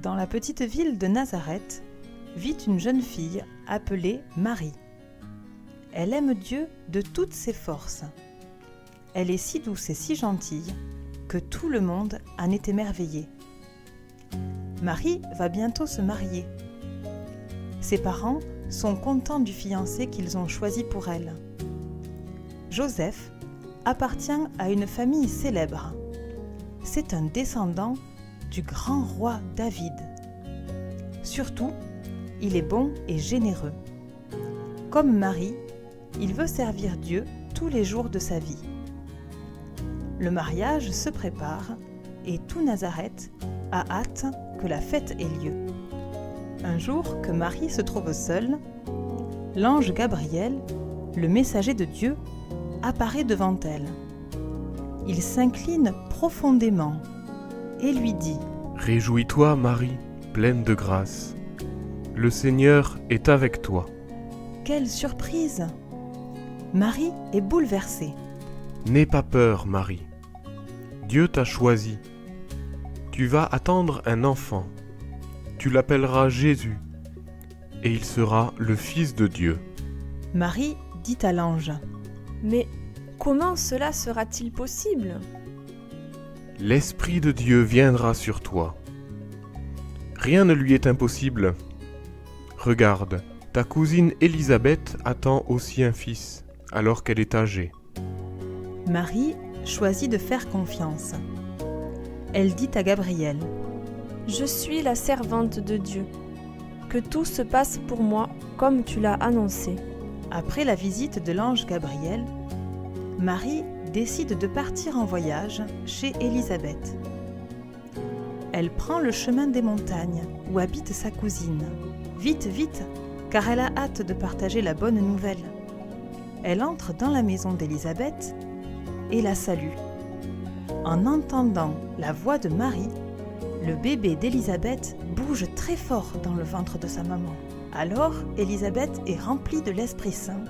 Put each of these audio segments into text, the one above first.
Dans la petite ville de Nazareth vit une jeune fille appelée Marie. Elle aime Dieu de toutes ses forces. Elle est si douce et si gentille que tout le monde en est émerveillé. Marie va bientôt se marier. Ses parents sont contents du fiancé qu'ils ont choisi pour elle. Joseph appartient à une famille célèbre. C'est un descendant du grand roi David. Surtout, il est bon et généreux. Comme Marie, il veut servir Dieu tous les jours de sa vie. Le mariage se prépare et tout Nazareth a hâte que la fête ait lieu. Un jour que Marie se trouve seule, l'ange Gabriel, le messager de Dieu, apparaît devant elle. Il s'incline profondément et lui dit : « Réjouis-toi, Marie, pleine de grâce. Le Seigneur est avec toi. » Quelle surprise! Marie est bouleversée. « N'aie pas peur, Marie. Dieu t'a choisie. Tu vas attendre un enfant. Tu l'appelleras Jésus, et il sera le Fils de Dieu. » Marie dit à l'ange : « Mais comment cela sera-t-il possible ? L'Esprit de Dieu viendra sur toi. Rien ne lui est impossible. Regarde, ta cousine Élisabeth attend aussi un fils, alors qu'elle est âgée. » Marie choisit de faire confiance. Elle dit à Gabriel : « Je suis la servante de Dieu. Que tout se passe pour moi comme tu l'as annoncé. » Après la visite de l'ange Gabriel, Marie décide de partir en voyage chez Élisabeth. Elle prend le chemin des montagnes où habite sa cousine. Vite, vite, car elle a hâte de partager la bonne nouvelle. Elle entre dans la maison d'Élisabeth et la salue. En entendant la voix de Marie, le bébé d'Élisabeth bouge très fort dans le ventre de sa maman. Alors, Élisabeth est remplie de l'Esprit Saint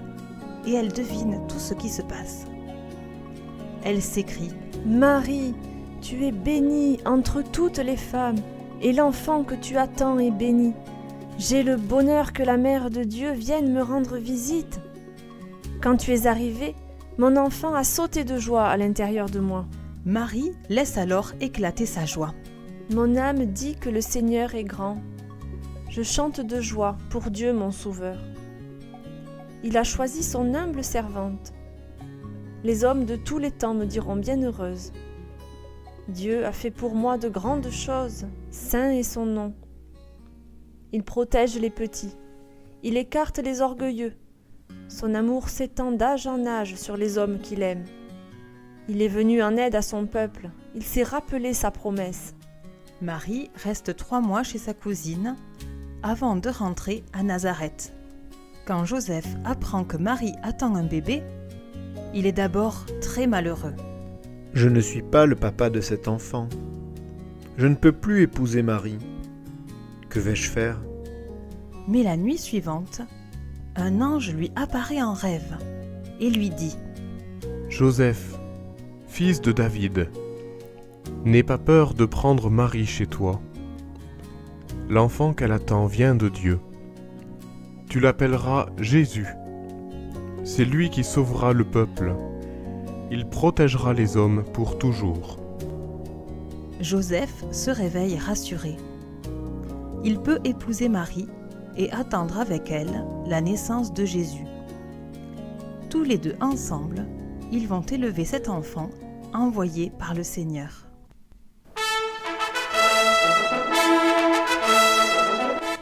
et elle devine tout ce qui se passe. Elle s'écrie : « Marie, tu es bénie entre toutes les femmes, et l'enfant que tu attends est béni. J'ai le bonheur que la Mère de Dieu vienne me rendre visite. Quand tu es arrivée, mon enfant a sauté de joie à l'intérieur de moi. » Marie laisse alors éclater sa joie. « Mon âme dit que le Seigneur est grand. Je chante de joie pour Dieu mon Sauveur. Il a choisi son humble servante. Les hommes de tous les temps me diront bienheureuse. Dieu a fait pour moi de grandes choses, saint est son nom. Il protège les petits, il écarte les orgueilleux. Son amour s'étend d'âge en âge sur les hommes qu'il aime. Il est venu en aide à son peuple, il s'est rappelé sa promesse. » Marie reste 3 mois chez sa cousine avant de rentrer à Nazareth. Quand Joseph apprend que Marie attend un bébé, il est d'abord très malheureux. « Je ne suis pas le papa de cet enfant. Je ne peux plus épouser Marie. Que vais-je faire ?» Mais la nuit suivante, un ange lui apparaît en rêve et lui dit : « Joseph, fils de David, n'aie pas peur de prendre Marie chez toi. L'enfant qu'elle attend vient de Dieu. Tu l'appelleras Jésus. C'est lui qui sauvera le peuple. Il protégera les hommes pour toujours. » Joseph se réveille rassuré. Il peut épouser Marie et attendre avec elle la naissance de Jésus. Tous les deux ensemble, ils vont élever cet enfant envoyé par le Seigneur.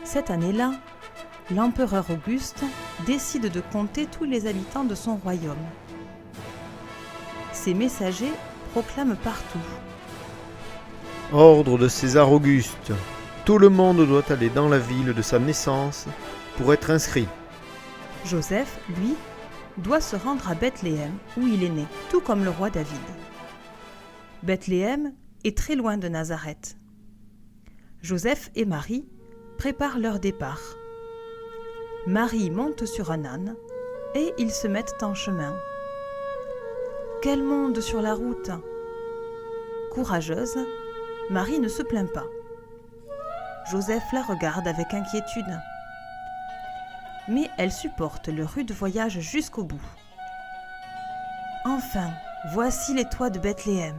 Cette année-là, l'empereur Auguste décide de compter tous les habitants de son royaume. Ses messagers proclament partout : « Ordre de César Auguste, tout le monde doit aller dans la ville de sa naissance pour être inscrit. » Joseph, lui, doit se rendre à Bethléem où il est né, tout comme le roi David. Bethléem est très loin de Nazareth. Joseph et Marie préparent leur départ. Marie monte sur un âne et ils se mettent en chemin. Quel monde sur la route! Courageuse, Marie ne se plaint pas. Joseph la regarde avec inquiétude. Mais elle supporte le rude voyage jusqu'au bout. Enfin, voici les toits de Bethléem.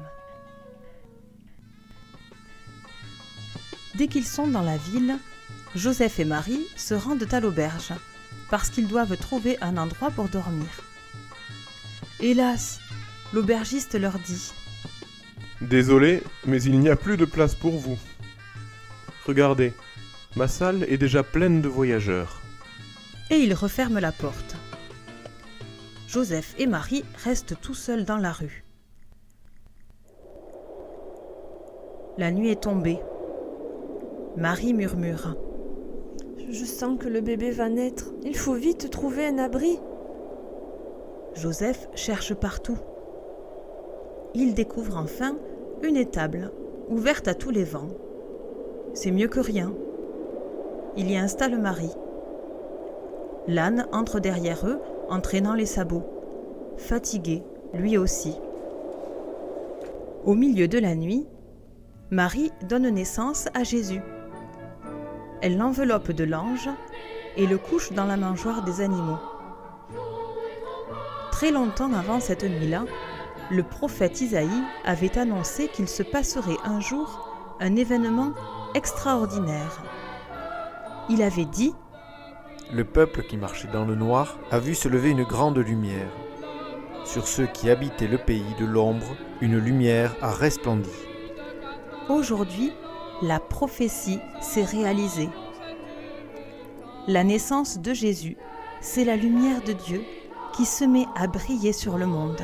Dès qu'ils sont dans la ville, Joseph et Marie se rendent à l'auberge parce qu'ils doivent trouver un endroit pour dormir. Hélas, l'aubergiste leur dit « Désolé, mais il n'y a plus de place pour vous. Regardez, ma salle est déjà pleine de voyageurs. » Et il referme la porte. Joseph et Marie restent tout seuls dans la rue. La nuit est tombée. Marie murmure. « Je sens que le bébé va naître. Il faut vite trouver un abri. » Joseph cherche partout. Il découvre enfin une étable ouverte à tous les vents. C'est mieux que rien. Il y installe Marie. L'âne entre derrière eux en traînant les sabots, fatigué lui aussi. Au milieu de la nuit, Marie donne naissance à Jésus. Elle l'enveloppe de l'ange et le couche dans la mangeoire des animaux. Très longtemps avant cette nuit-là, le prophète Isaïe avait annoncé qu'il se passerait un jour un événement extraordinaire. Il avait dit : Le peuple qui marchait dans le noir a vu se lever une grande lumière. Sur ceux qui habitaient le pays de l'ombre, une lumière a resplendi. Aujourd'hui, la prophétie s'est réalisée. La naissance de Jésus, c'est la lumière de Dieu qui se met à briller sur le monde.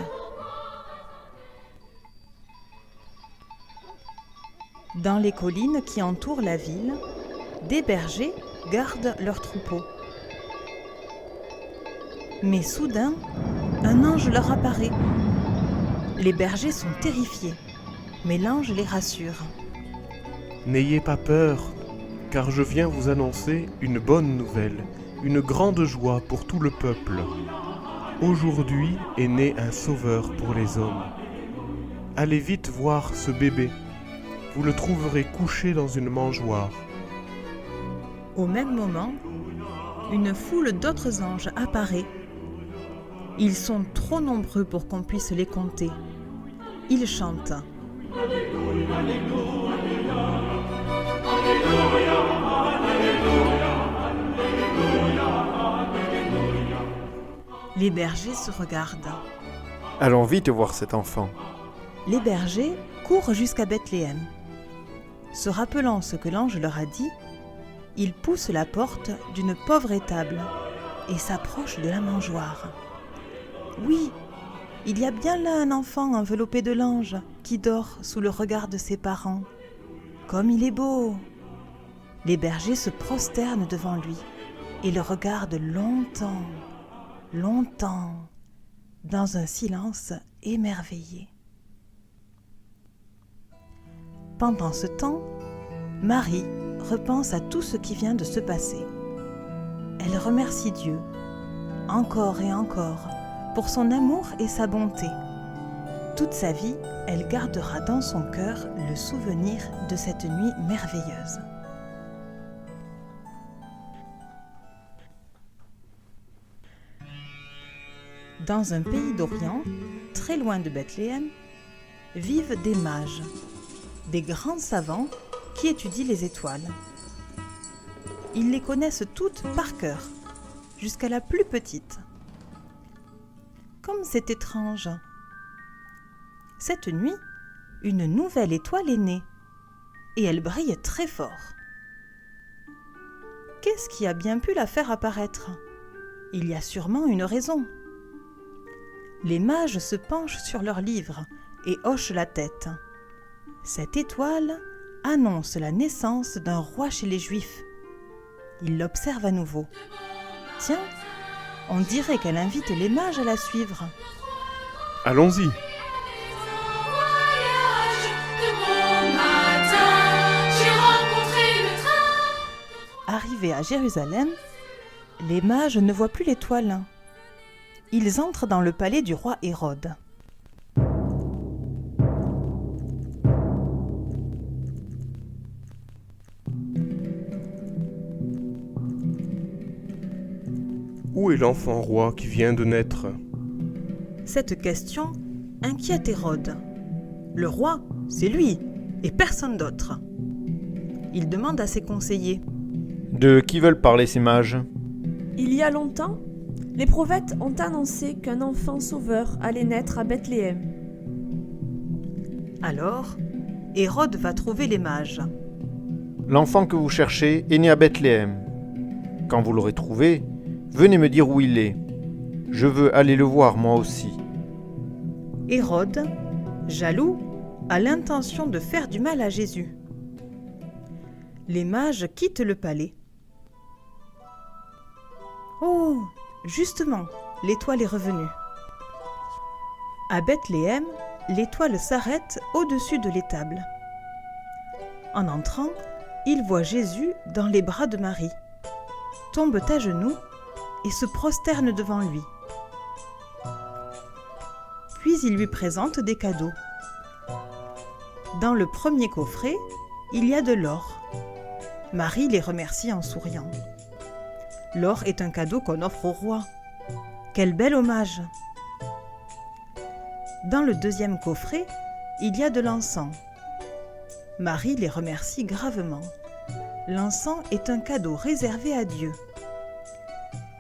Dans les collines qui entourent la ville, des bergers gardent leurs troupeaux. Mais soudain, un ange leur apparaît. Les bergers sont terrifiés, mais l'ange les rassure. « N'ayez pas peur, car je viens vous annoncer une bonne nouvelle, une grande joie pour tout le peuple. Aujourd'hui est né un sauveur pour les hommes. Allez vite voir ce bébé. Vous le trouverez couché dans une mangeoire. » Au même moment, une foule d'autres anges apparaît. Ils sont trop nombreux pour qu'on puisse les compter. Ils chantent. Les bergers se regardent. Allons vite voir cet enfant. Les bergers courent jusqu'à Bethléem. Se rappelant ce que l'ange leur a dit, ils poussent la porte d'une pauvre étable et s'approchent de la mangeoire. Oui, il y a bien là un enfant enveloppé de l'ange qui dort sous le regard de ses parents. Comme il est beau! Les bergers se prosternent devant lui et le regardent longtemps, longtemps, dans un silence émerveillé. Pendant ce temps, Marie repense à tout ce qui vient de se passer. Elle remercie Dieu, encore et encore, pour son amour et sa bonté. Toute sa vie, elle gardera dans son cœur le souvenir de cette nuit merveilleuse. Dans un pays d'Orient, très loin de Bethléem, vivent des mages, des grands savants qui étudient les étoiles. Ils les connaissent toutes par cœur, jusqu'à la plus petite. Comme c'est étrange. Cette nuit, une nouvelle étoile est née, et elle brille très fort. Qu'est-ce qui a bien pu la faire apparaître ? Il y a sûrement une raison. Les mages se penchent sur leurs livres et hochent la tête. Cette étoile annonce la naissance d'un roi chez les Juifs. Ils l'observent à nouveau. Tiens, on dirait qu'elle invite les mages à la suivre. Allons-y. Arrivés à Jérusalem, les mages ne voient plus l'étoile. Ils entrent dans le palais du roi Hérode. est l'enfant roi qui vient de naître ? Cette question inquiète Hérode. Le roi, c'est lui, et personne d'autre. Il demande à ses conseillers. De qui veulent parler ces mages ? Il y a longtemps, les prophètes ont annoncé qu'un enfant sauveur allait naître à Bethléem. Alors, Hérode va trouver les mages. L'enfant que vous cherchez est né à Bethléem. Quand vous l'aurez trouvé, venez me dire où il est. Je veux aller le voir moi aussi. Hérode, jaloux, a l'intention de faire du mal à Jésus. Les mages quittent le palais. Oh, justement, l'étoile est revenue. À Bethléem, l'étoile s'arrête au-dessus de l'étable. En entrant, il voit Jésus dans les bras de Marie, tombe à genoux et se prosterne devant lui. Puis il lui présente des cadeaux. Dans le premier coffret, il y a de l'or. Marie les remercie en souriant. L'or est un cadeau qu'on offre au roi. Quel bel hommage! Dans le deuxième coffret, il y a de l'encens. Marie les remercie gravement. L'encens est un cadeau réservé à Dieu.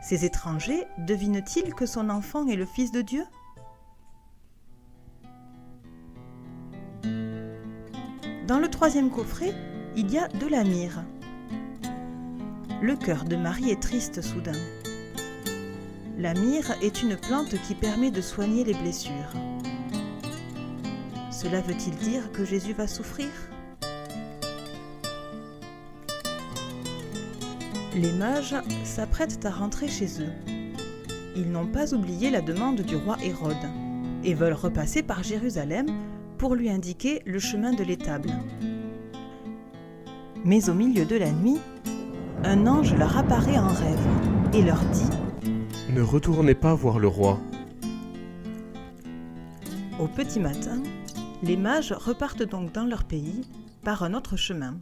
Ces étrangers devinent-ils que son enfant est le Fils de Dieu ? Dans le troisième coffret, il y a de la myrrhe. Le cœur de Marie est triste soudain. La myrrhe est une plante qui permet de soigner les blessures. Cela veut-il dire que Jésus va souffrir ? Les mages s'apprêtent à rentrer chez eux. Ils n'ont pas oublié la demande du roi Hérode et veulent repasser par Jérusalem pour lui indiquer le chemin de l'étable. Mais au milieu de la nuit, un ange leur apparaît en rêve et leur dit « Ne retournez pas voir le roi. » Au petit matin, les mages repartent donc dans leur pays par un autre chemin.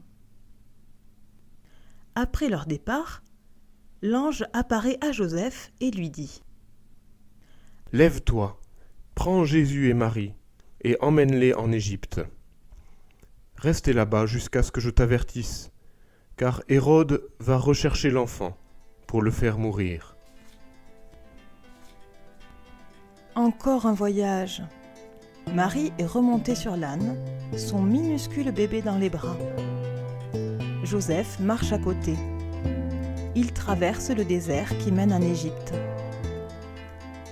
Après leur départ, l'ange apparaît à Joseph et lui dit « Lève-toi, prends Jésus et Marie, et emmène-les en Égypte. Restez là-bas jusqu'à ce que je t'avertisse, car Hérode va rechercher l'enfant pour le faire mourir. » Encore un voyage. Marie est remontée sur l'âne, son minuscule bébé dans les bras. Joseph marche à côté. Ils traversent le désert qui mène en Égypte.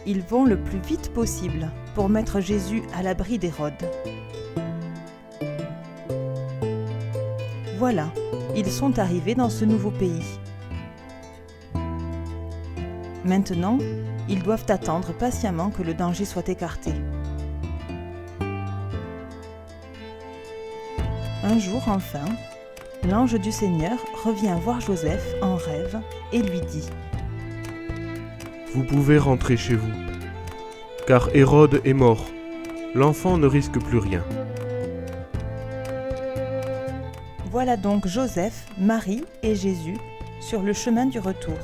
Ils vont le plus vite possible pour mettre Jésus à l'abri d'Hérode. Voilà, ils sont arrivés dans ce nouveau pays. Maintenant, ils doivent attendre patiemment que le danger soit écarté. Un jour, enfin, l'ange du Seigneur revient voir Joseph en rêve et lui dit « Vous pouvez rentrer chez vous, car Hérode est mort. L'enfant ne risque plus rien. » Voilà donc Joseph, Marie et Jésus sur le chemin du retour.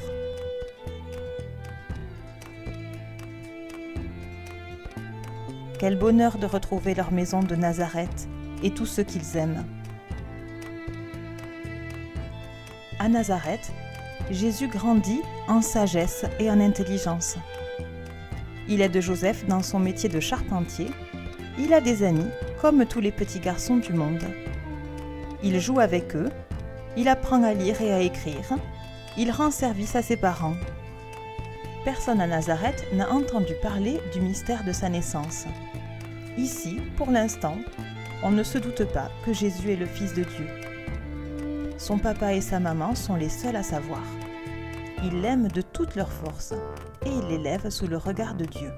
Quel bonheur de retrouver leur maison de Nazareth et tous ceux qu'ils aiment. À Nazareth, Jésus grandit en sagesse et en intelligence. Il aide Joseph dans son métier de charpentier. Il a des amis, comme tous les petits garçons du monde. Il joue avec eux, il apprend à lire et à écrire, il rend service à ses parents. Personne à Nazareth n'a entendu parler du mystère de sa naissance. Ici, pour l'instant, on ne se doute pas que Jésus est le Fils de Dieu. Son papa et sa maman sont les seuls à savoir. Ils l'aiment de toute leur force et ils l'élèvent sous le regard de Dieu.